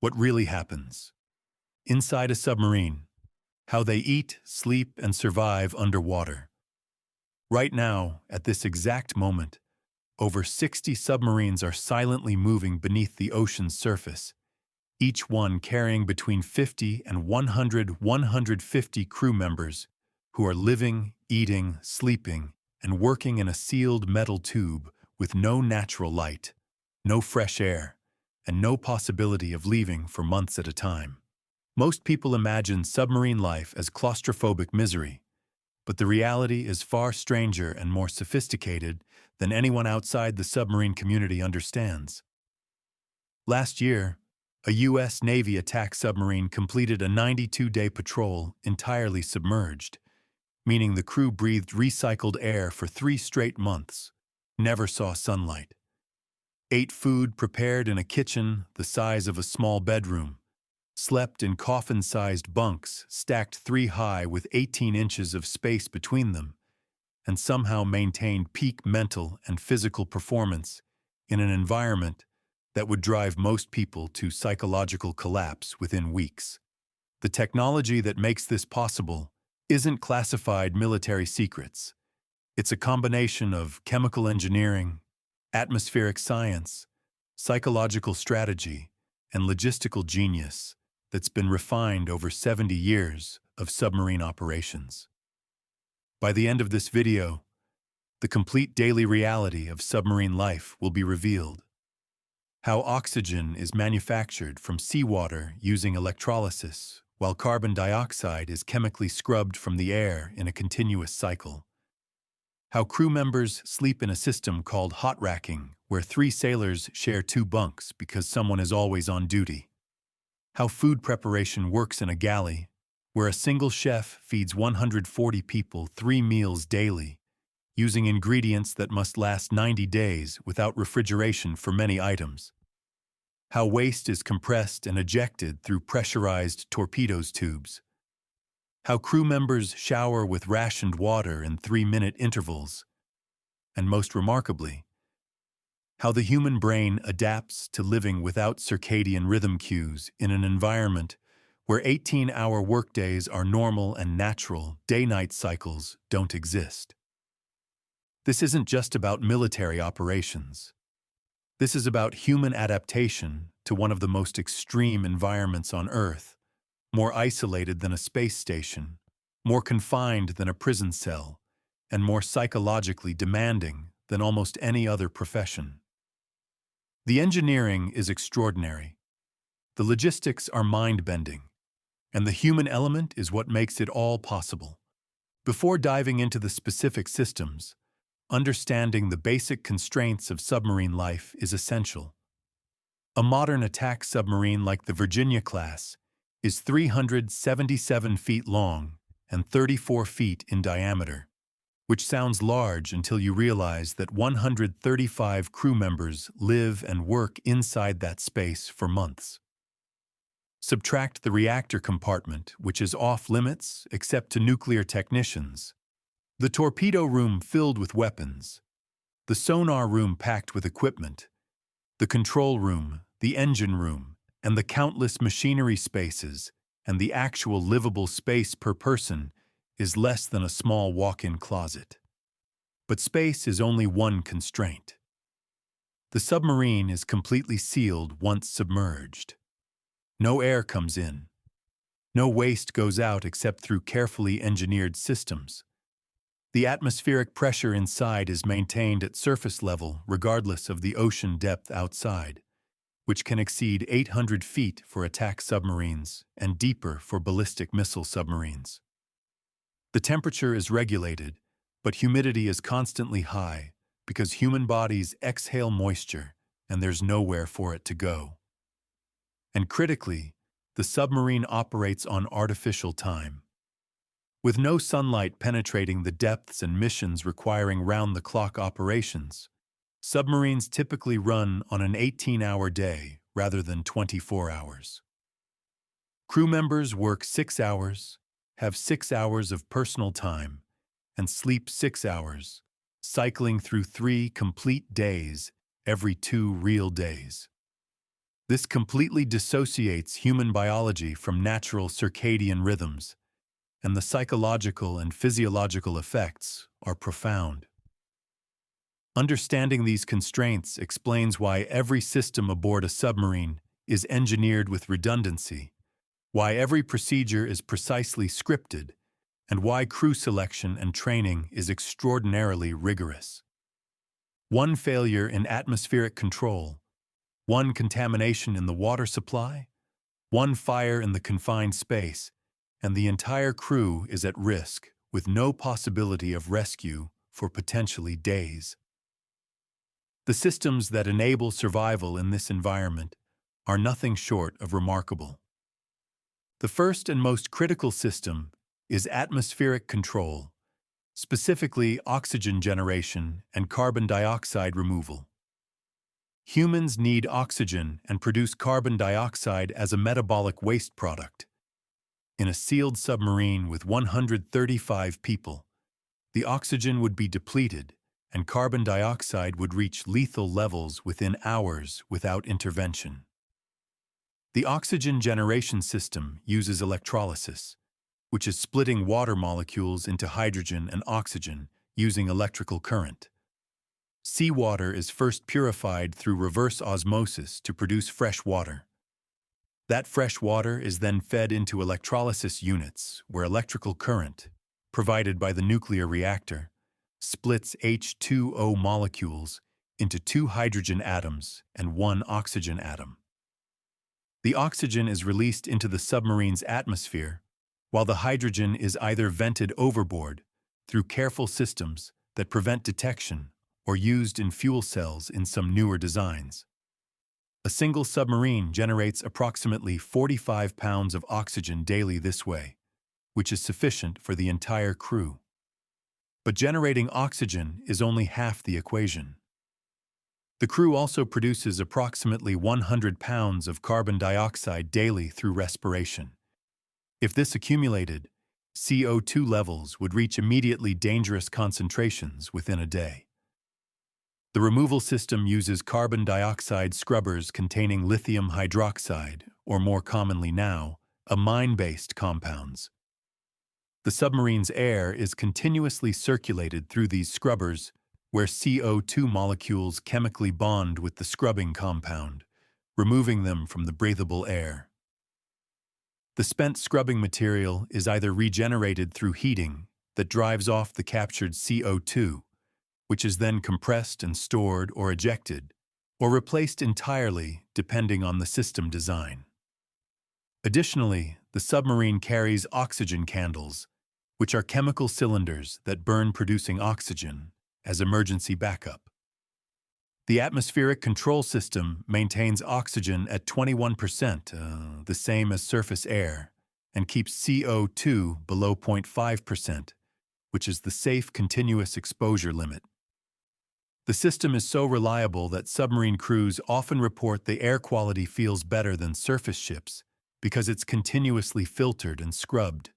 What really happens inside a submarine, how they eat, sleep, and survive underwater. Right now, at this exact moment, over 60 submarines are silently moving beneath the ocean's surface, each one carrying between 50 and 150 crew members who are living, eating, sleeping, and working in a sealed metal tube with no natural light, no fresh air, and no possibility of leaving for months at a time. Most people imagine submarine life as claustrophobic misery, but the reality is far stranger and more sophisticated than anyone outside the submarine community understands. Last year, a U.S. Navy attack submarine completed a 92-day patrol entirely submerged, meaning the crew breathed recycled air for 3 straight months, never saw sunlight, ate food prepared in a kitchen the size of a small bedroom, slept in coffin-sized bunks stacked 3 high with 18 inches of space between them, and somehow maintained peak mental and physical performance in an environment that would drive most people to psychological collapse within weeks. The technology that makes this possible isn't classified military secrets. It's a combination of chemical engineering, atmospheric science, psychological strategy, and logistical genius that's been refined over 70 years of submarine operations. By the end of this video, the complete daily reality of submarine life will be revealed. How oxygen is manufactured from seawater using electrolysis, while carbon dioxide is chemically scrubbed from the air in a continuous cycle. How crew members sleep in a system called hot racking, where 3 sailors share 2 bunks because someone is always on duty. How food preparation works in a galley, where a single chef feeds 140 people 3 meals daily, using ingredients that must last 90 days without refrigeration for many items. How waste is compressed and ejected through pressurized torpedoes tubes. How crew members shower with rationed water in 3-minute intervals. And most remarkably, how the human brain adapts to living without circadian rhythm cues in an environment where 18-hour workdays are normal and natural, day-night cycles don't exist. This isn't just about military operations. This is about human adaptation to one of the most extreme environments on Earth, more isolated than a space station, more confined than a prison cell, and more psychologically demanding than almost any other profession. The engineering is extraordinary. The logistics are mind-bending, and the human element is what makes it all possible. Before diving into the specific systems, understanding the basic constraints of submarine life is essential. A modern attack submarine like the Virginia class is 377 feet long and 34 feet in diameter, which sounds large until you realize that 135 crew members live and work inside that space for months. Subtract the reactor compartment, which is off-limits except to nuclear technicians, the torpedo room filled with weapons, the sonar room packed with equipment, the control room, the engine room, and the countless machinery spaces, and the actual livable space per person is less than a small walk-in closet. But space is only one constraint. The submarine is completely sealed once submerged. No air comes in. No waste goes out except through carefully engineered systems. The atmospheric pressure inside is maintained at surface level regardless of the ocean depth outside, which can exceed 800 feet for attack submarines and deeper for ballistic missile submarines. The temperature is regulated, but humidity is constantly high because human bodies exhale moisture and there's nowhere for it to go. And critically, the submarine operates on artificial time. With no sunlight penetrating the depths and missions requiring round-the-clock operations, submarines typically run on an 18-hour day rather than 24 hours. Crew members work 6 hours, have 6 hours of personal time, and sleep 6 hours, cycling through 3 complete days every 2 real days. This completely dissociates human biology from natural circadian rhythms, and the psychological and physiological effects are profound. Understanding these constraints explains why every system aboard a submarine is engineered with redundancy, why every procedure is precisely scripted, and why crew selection and training is extraordinarily rigorous. One failure in atmospheric control, one contamination in the water supply, one fire in the confined space, and the entire crew is at risk with no possibility of rescue for potentially days. The systems that enable survival in this environment are nothing short of remarkable. The first and most critical system is atmospheric control, specifically oxygen generation and carbon dioxide removal. Humans need oxygen and produce carbon dioxide as a metabolic waste product. In a sealed submarine with 135 people, the oxygen would be depleted and carbon dioxide would reach lethal levels within hours without intervention. The oxygen generation system uses electrolysis, which is splitting water molecules into hydrogen and oxygen using electrical current. Seawater is first purified through reverse osmosis to produce fresh water. That fresh water is then fed into electrolysis units where electrical current, provided by the nuclear reactor, splits H2O molecules into 2 hydrogen atoms and 1 oxygen atom. The oxygen is released into the submarine's atmosphere, while the hydrogen is either vented overboard through careful systems that prevent detection or used in fuel cells in some newer designs. A single submarine generates approximately 45 pounds of oxygen daily this way, which is sufficient for the entire crew. But generating oxygen is only half the equation. The crew also produces approximately 100 pounds of carbon dioxide daily through respiration. If this accumulated, CO2 levels would reach immediately dangerous concentrations within a day. The removal system uses carbon dioxide scrubbers containing lithium hydroxide, or more commonly now, amine-based compounds. The submarine's air is continuously circulated through these scrubbers, where CO2 molecules chemically bond with the scrubbing compound, removing them from the breathable air. The spent scrubbing material is either regenerated through heating that drives off the captured CO2, which is then compressed and stored or ejected, or replaced entirely depending on the system design. Additionally, the submarine carries oxygen candles, which are chemical cylinders that burn producing oxygen as emergency backup. The atmospheric control system maintains oxygen at 21%, the same as surface air, and keeps CO2 below 0.5%, which is the safe continuous exposure limit. The system is so reliable that submarine crews often report the air quality feels better than surface ships because it's continuously filtered and scrubbed,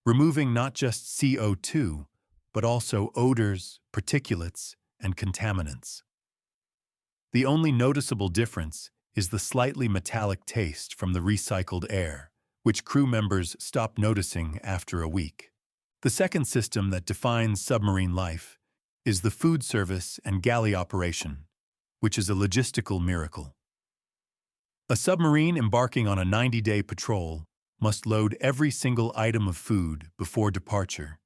removing not just CO2, but also odors, particulates, and contaminants. The only noticeable difference is the slightly metallic taste from the recycled air, which crew members stop noticing after a week. The second system that defines submarine life is the food service and galley operation, which is a logistical miracle. A submarine embarking on a 90-day patrol must load every single item of food before departure,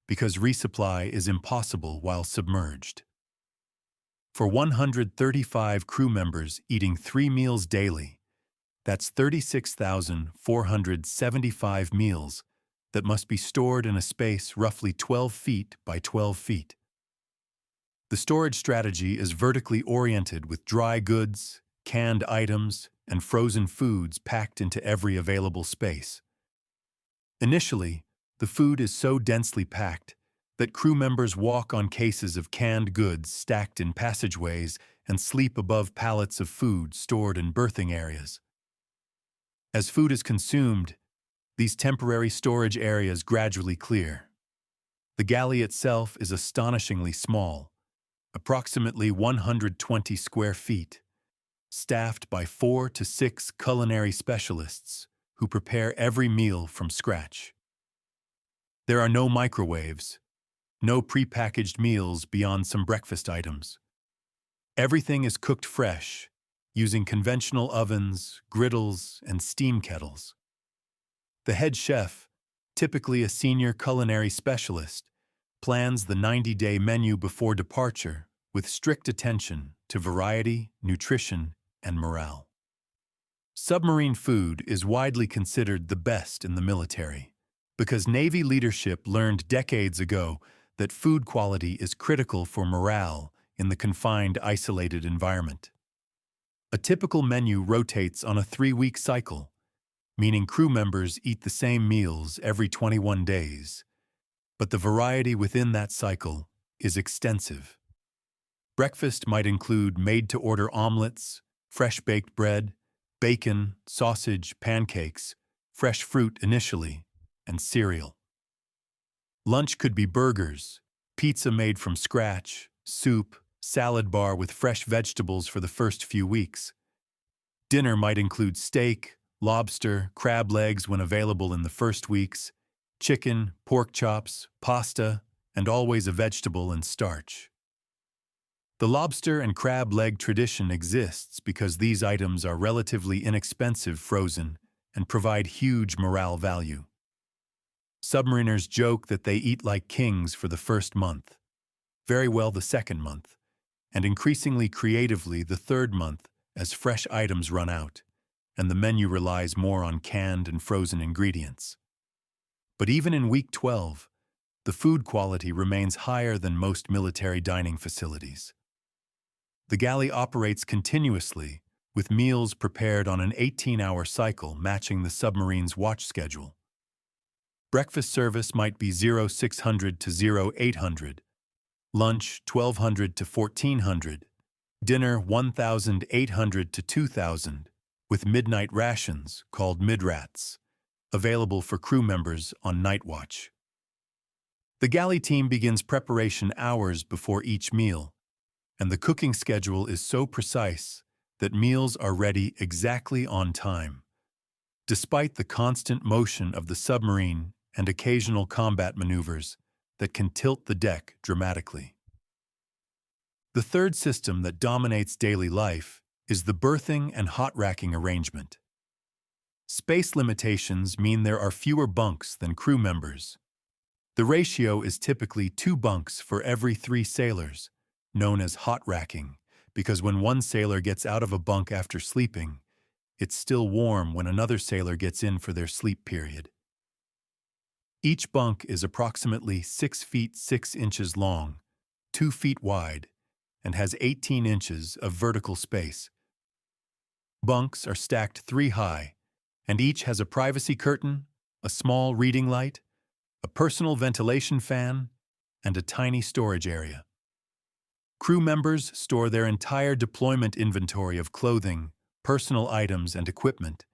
because resupply is impossible while submerged. For 135 crew members eating 3 meals daily, that's 36,475 meals that must be stored in a space roughly 12 feet by 12 feet. The storage strategy is vertically oriented with dry goods, canned items, and frozen foods packed into every available space. Initially, the food is so densely packed that crew members walk on cases of canned goods stacked in passageways and sleep above pallets of food stored in berthing areas. As food is consumed, these temporary storage areas gradually clear. The galley itself is astonishingly small, approximately 120 square feet, staffed by 4 to 6 culinary specialists who prepare every meal from scratch. There are no microwaves, no prepackaged meals beyond some breakfast items. Everything is cooked fresh, using conventional ovens, griddles, and steam kettles. The head chef, typically a senior culinary specialist, plans the 90-day menu before departure with strict attention to variety, nutrition, and morale. Submarine food is widely considered the best in the military because Navy leadership learned decades ago that food quality is critical for morale in the confined, isolated environment. A typical menu rotates on a 3-week cycle, meaning crew members eat the same meals every 21 days, but the variety within that cycle is extensive. Breakfast might include made-to-order omelets, fresh-baked bread, bacon, sausage, pancakes, fresh fruit initially, and cereal. Lunch could be burgers, pizza made from scratch, soup, salad bar with fresh vegetables for the first few weeks. Dinner might include steak, lobster, crab legs when available in the first weeks, chicken, pork chops, pasta, and always a vegetable and starch. The lobster and crab leg tradition exists because these items are relatively inexpensive frozen and provide huge morale value. Submariners joke that they eat like kings for the first month, very well the second month, and increasingly creatively the third month as fresh items run out, and the menu relies more on canned and frozen ingredients. But even in week 12, the food quality remains higher than most military dining facilities. The galley operates continuously, with meals prepared on an 18-hour cycle matching the submarine's watch schedule. Breakfast service might be 0600 to 0800, lunch 1200 to 1400, dinner 1800 to 2000, with midnight rations, called midrats, available for crew members on night watch. The galley team begins preparation hours before each meal, and the cooking schedule is so precise that meals are ready exactly on time, despite the constant motion of the submarine and occasional combat maneuvers that can tilt the deck dramatically. The third system that dominates daily life is the berthing and hot racking arrangement. Space limitations mean there are fewer bunks than crew members. The ratio is typically 2 bunks for every 3 sailors, known as hot racking, because when one sailor gets out of a bunk after sleeping, it's still warm when another sailor gets in for their sleep period. Each bunk is approximately 6 feet 6 inches long, 2 feet wide, and has 18 inches of vertical space. Bunks are stacked 3 high, and each has a privacy curtain, a small reading light, a personal ventilation fan, and a tiny storage area. Crew members store their entire deployment inventory of clothing, personal items, and equipment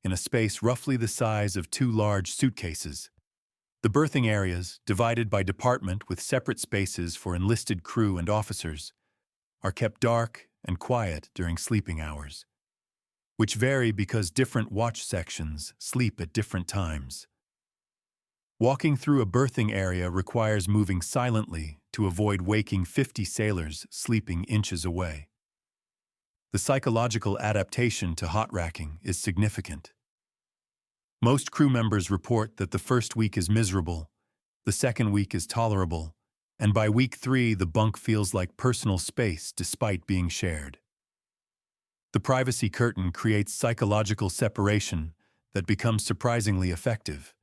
in a space roughly the size of 2 large suitcases. The berthing areas, divided by department with separate spaces for enlisted crew and officers, are kept dark and quiet during sleeping hours, which vary because different watch sections sleep at different times. Walking through a berthing area requires moving silently to avoid waking 50 sailors sleeping inches away. The psychological adaptation to hot racking is significant. Most crew members report that the first week is miserable, the second week is tolerable, and by week 3 the bunk feels like personal space despite being shared. The privacy curtain creates psychological separation that becomes surprisingly effective.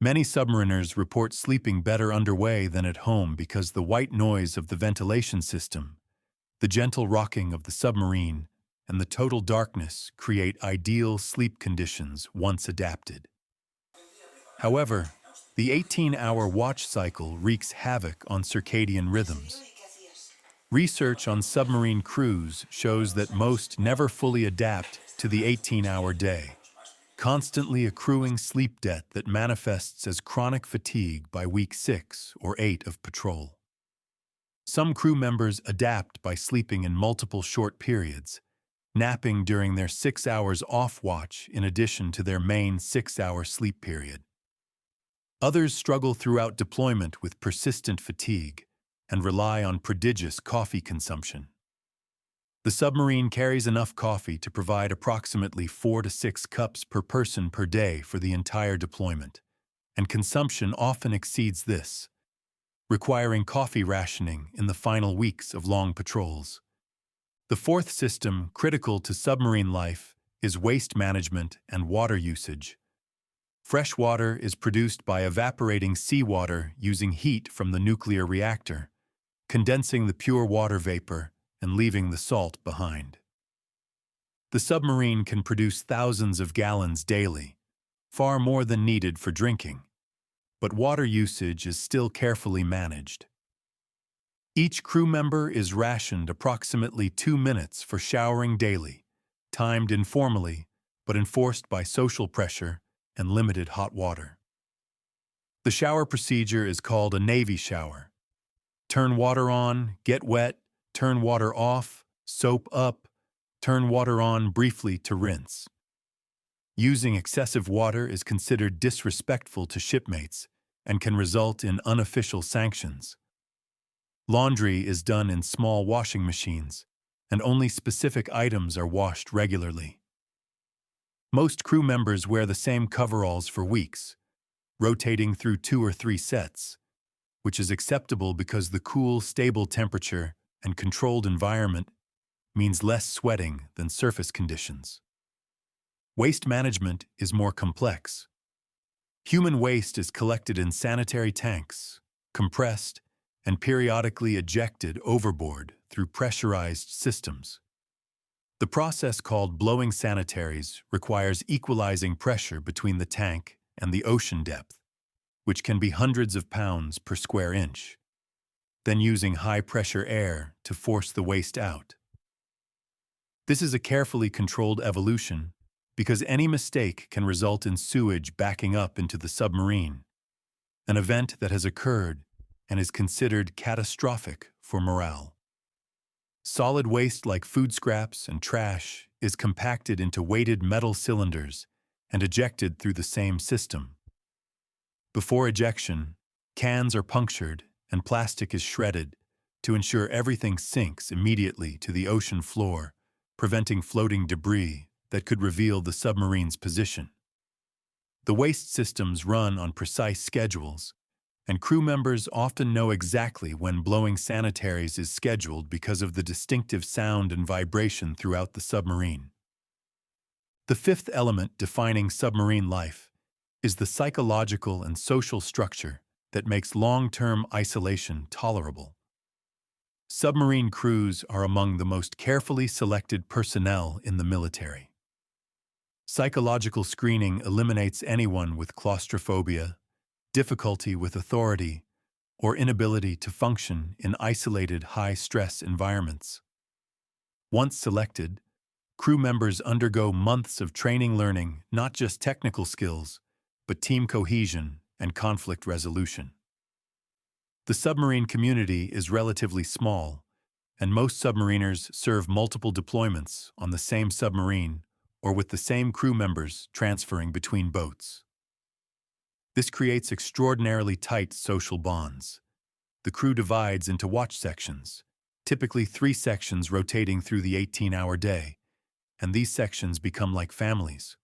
Many submariners report sleeping better underway than at home because the white noise of the ventilation system, the gentle rocking of the submarine, and the total darkness create ideal sleep conditions once adapted. However, the 18-hour watch cycle wreaks havoc on circadian rhythms. Research on submarine crews shows that most never fully adapt to the 18-hour day, constantly accruing sleep debt that manifests as chronic fatigue by week 6 or 8 of patrol. Some crew members adapt by sleeping in multiple short periods, napping during their 6 hours off watch in addition to their main 6-hour sleep period. Others struggle throughout deployment with persistent fatigue and rely on prodigious coffee consumption. The submarine carries enough coffee to provide approximately 4 to 6 cups per person per day for the entire deployment, and consumption often exceeds this, requiring coffee rationing in the final weeks of long patrols. The fourth system critical to submarine life is waste management and water usage. Fresh water is produced by evaporating seawater using heat from the nuclear reactor, condensing the pure water vapor and leaving the salt behind. The submarine can produce thousands of gallons daily, far more than needed for drinking, but water usage is still carefully managed. Each crew member is rationed approximately 2 minutes for showering daily, timed informally but enforced by social pressure and limited hot water. The shower procedure is called a Navy shower. Turn water on, get wet, turn water off, soap up, turn water on briefly to rinse. Using excessive water is considered disrespectful to shipmates and can result in unofficial sanctions. Laundry is done in small washing machines, and only specific items are washed regularly. Most crew members wear the same coveralls for weeks, rotating through 2 or 3 sets, which is acceptable because the cool, stable temperature and controlled environment means less sweating than surface conditions. Waste management is more complex. Human waste is collected in sanitary tanks, compressed, and periodically ejected overboard through pressurized systems. The process called blowing sanitaries requires equalizing pressure between the tank and the ocean depth, which can be hundreds of pounds per square inch, then using high-pressure air to force the waste out. This is a carefully controlled evolution because any mistake can result in sewage backing up into the submarine, an event that has occurred and is considered catastrophic for morale. Solid waste like food scraps and trash is compacted into weighted metal cylinders and ejected through the same system. Before ejection, cans are punctured and plastic is shredded to ensure everything sinks immediately to the ocean floor, preventing floating debris that could reveal the submarine's position. The waste systems run on precise schedules, and crew members often know exactly when blowing sanitaries is scheduled because of the distinctive sound and vibration throughout the submarine. The fifth element defining submarine life is the psychological and social structure that makes long-term isolation tolerable. Submarine crews are among the most carefully selected personnel in the military. Psychological screening eliminates anyone with claustrophobia, difficulty with authority, or inability to function in isolated high-stress environments. Once selected, crew members undergo months of training learning not just technical skills, but team cohesion and conflict resolution. The submarine community is relatively small, and most submariners serve multiple deployments on the same submarine or with the same crew members transferring between boats. This creates extraordinarily tight social bonds. The crew divides into watch sections, typically 3 sections rotating through the 18-hour day, and these sections become like families.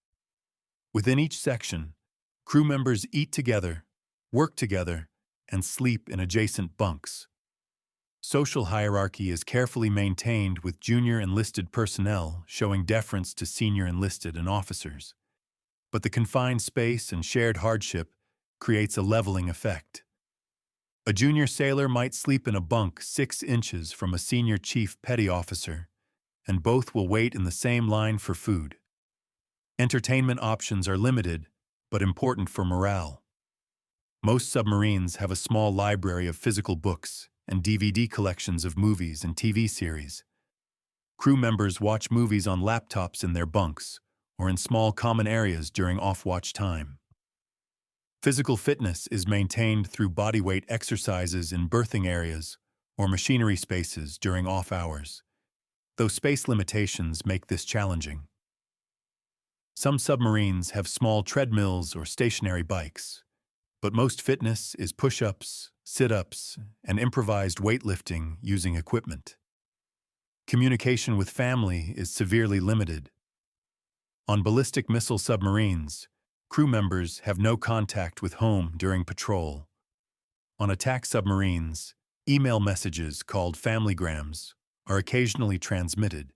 Within each section, crew members eat together, work together, and sleep in adjacent bunks. Social hierarchy is carefully maintained with junior enlisted personnel showing deference to senior enlisted and officers. But the confined space and shared hardship creates a leveling effect. A junior sailor might sleep in a bunk 6 inches from a senior chief petty officer, and both will wait in the same line for food. Entertainment options are limited, but important for morale. Most submarines have a small library of physical books and DVD collections of movies and TV series. Crew members watch movies on laptops in their bunks or in small common areas during off-watch time. Physical fitness is maintained through bodyweight exercises in berthing areas or machinery spaces during off hours. though space limitations make this challenging. Some submarines have small treadmills or stationary bikes, but most fitness is push-ups, sit-ups, and improvised weightlifting using equipment. Communication with family is severely limited. On ballistic missile submarines, crew members have no contact with home during patrol. On attack submarines, email messages called familygrams are occasionally transmitted,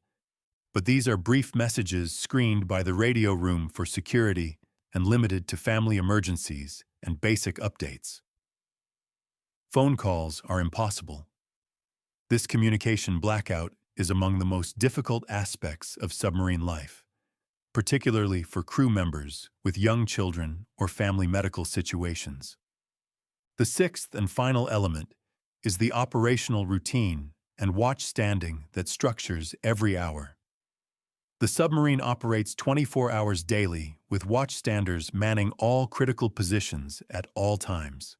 but these are brief messages screened by the radio room for security and limited to family emergencies and basic updates. Phone calls are impossible. This communication blackout is among the most difficult aspects of submarine life, particularly for crew members with young children or family medical situations. The sixth and final element is the operational routine and watch standing that structures every hour. The submarine operates 24 hours daily with watchstanders manning all critical positions at all times.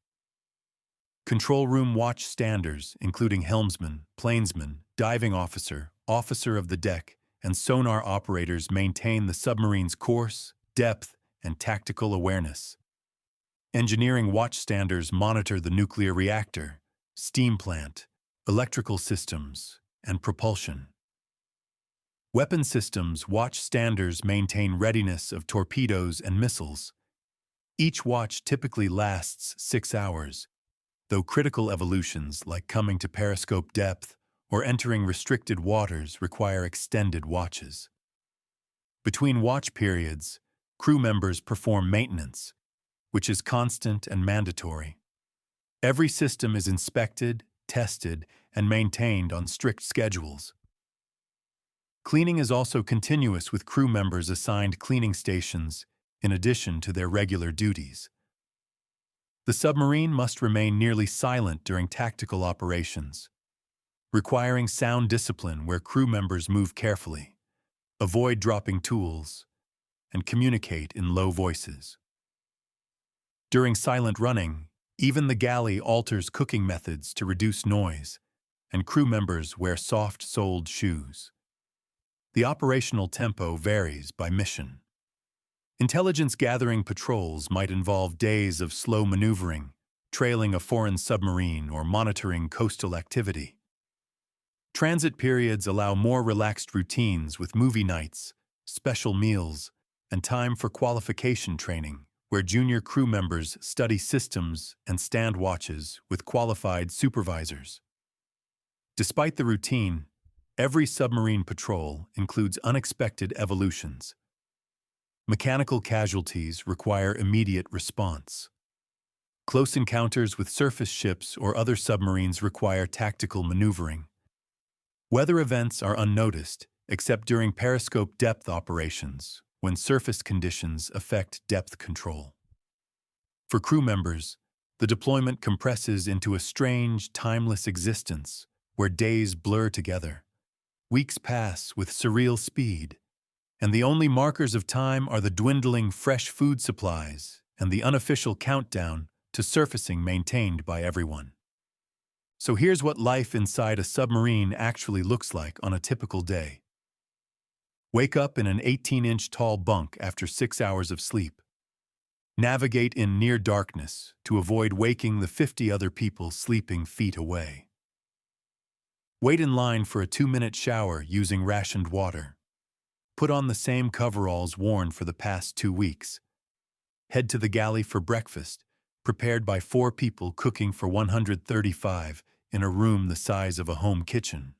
Control room watchstanders, including helmsman, plainsman, diving officer, officer of the deck, and sonar operators, maintain the submarine's course, depth, and tactical awareness. Engineering watchstanders monitor the nuclear reactor, steam plant, electrical systems, and propulsion. Weapon systems watchstanders maintain readiness of torpedoes and missiles. Each watch typically lasts 6 hours, though critical evolutions like coming to periscope depth or entering restricted waters require extended watches. Between watch periods, crew members perform maintenance, which is constant and mandatory. Every system is inspected, tested, and maintained on strict schedules. Cleaning is also continuous, with crew members assigned cleaning stations in addition to their regular duties. The submarine must remain nearly silent during tactical operations, requiring sound discipline where crew members move carefully, avoid dropping tools, and communicate in low voices. During silent running, even the galley alters cooking methods to reduce noise, and crew members wear soft-soled shoes. The operational tempo varies by mission. Intelligence-gathering patrols might involve days of slow maneuvering, trailing a foreign submarine or monitoring coastal activity. Transit periods allow more relaxed routines with movie nights, special meals, and time for qualification training, where junior crew members study systems and stand watches with qualified supervisors. Despite the routine, every submarine patrol includes unexpected evolutions. Mechanical casualties require immediate response. Close encounters with surface ships or other submarines require tactical maneuvering. Weather events are unnoticed, except during periscope depth operations, when surface conditions affect depth control. For crew members, the deployment compresses into a strange, timeless existence where days blur together. Weeks pass with surreal speed, and the only markers of time are the dwindling fresh food supplies and the unofficial countdown to surfacing maintained by everyone. So here's what life inside a submarine actually looks like on a typical day. Wake up in an 18-inch tall bunk after 6 hours of sleep. Navigate in near darkness to avoid waking the 50 other people sleeping feet away. Wait in line for a 2-minute shower using rationed water. Put on the same coveralls worn for the past 2 weeks. Head to the galley for breakfast, prepared by 4 people cooking for 135 in a room the size of a home kitchen.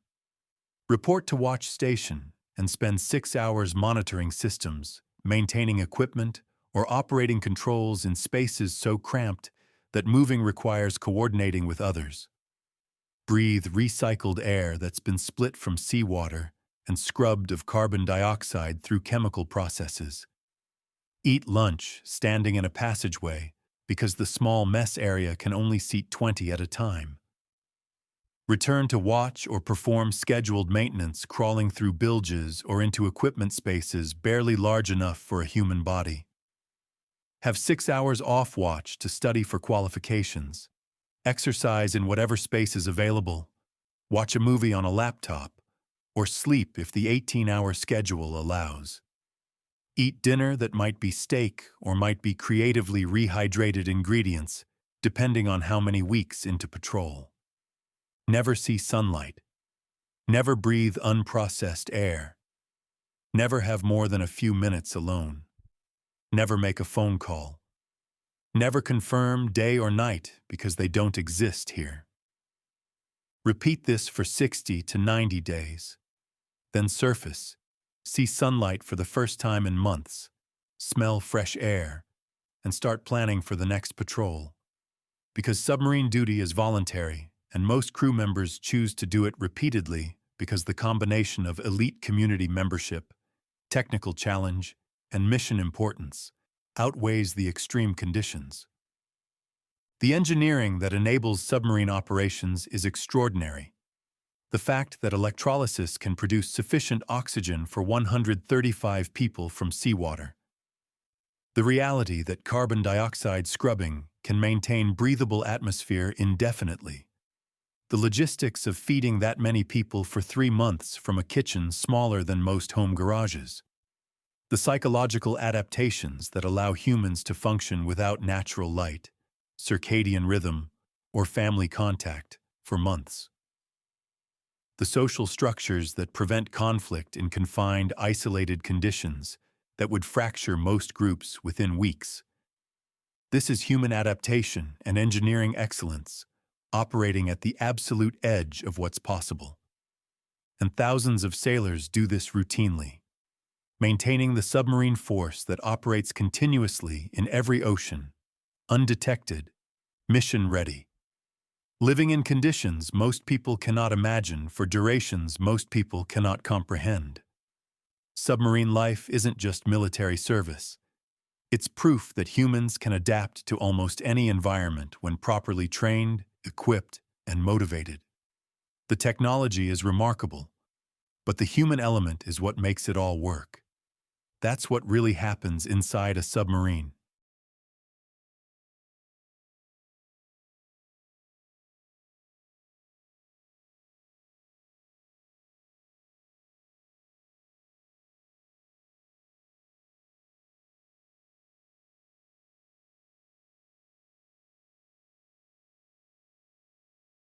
Report to watch station and spend 6 hours monitoring systems, maintaining equipment, or operating controls in spaces so cramped that moving requires coordinating with others. Breathe recycled air that's been split from seawater and scrubbed of carbon dioxide through chemical processes. Eat lunch standing in a passageway because the small mess area can only seat 20 at a time. Return to watch or perform scheduled maintenance crawling through bilges or into equipment spaces barely large enough for a human body. Have 6 hours off watch to study for qualifications. Exercise in whatever space is available. Watch a movie on a laptop, or sleep if the 18-hour schedule allows. Eat dinner that might be steak or might be creatively rehydrated ingredients, depending on how many weeks into patrol. Never see sunlight. Never breathe unprocessed air. Never have more than a few minutes alone. Never make a phone call. Never confirm day or night because they don't exist here. Repeat this for 60 to 90 days. Then surface, see sunlight for the first time in months, smell fresh air, and start planning for the next patrol. Because submarine duty is voluntary, and most crew members choose to do it repeatedly because the combination of elite community membership, technical challenge, and mission importance outweighs the extreme conditions. The engineering that enables submarine operations is extraordinary. The fact that electrolysis can produce sufficient oxygen for 135 people from seawater. The reality that carbon dioxide scrubbing can maintain breathable atmosphere indefinitely. The logistics of feeding that many people for 3 months from a kitchen smaller than most home garages. The psychological adaptations that allow humans to function without natural light, circadian rhythm, or family contact for months. The social structures that prevent conflict in confined, isolated conditions that would fracture most groups within weeks. This is human adaptation and engineering excellence, operating at the absolute edge of what's possible. And thousands of sailors do this routinely, maintaining the submarine force that operates continuously in every ocean, undetected, mission-ready. Living in conditions most people cannot imagine for durations most people cannot comprehend. Submarine life isn't just military service. It's proof that humans can adapt to almost any environment when properly trained, equipped, and motivated. The technology is remarkable, but the human element is what makes it all work. That's what really happens inside a submarine.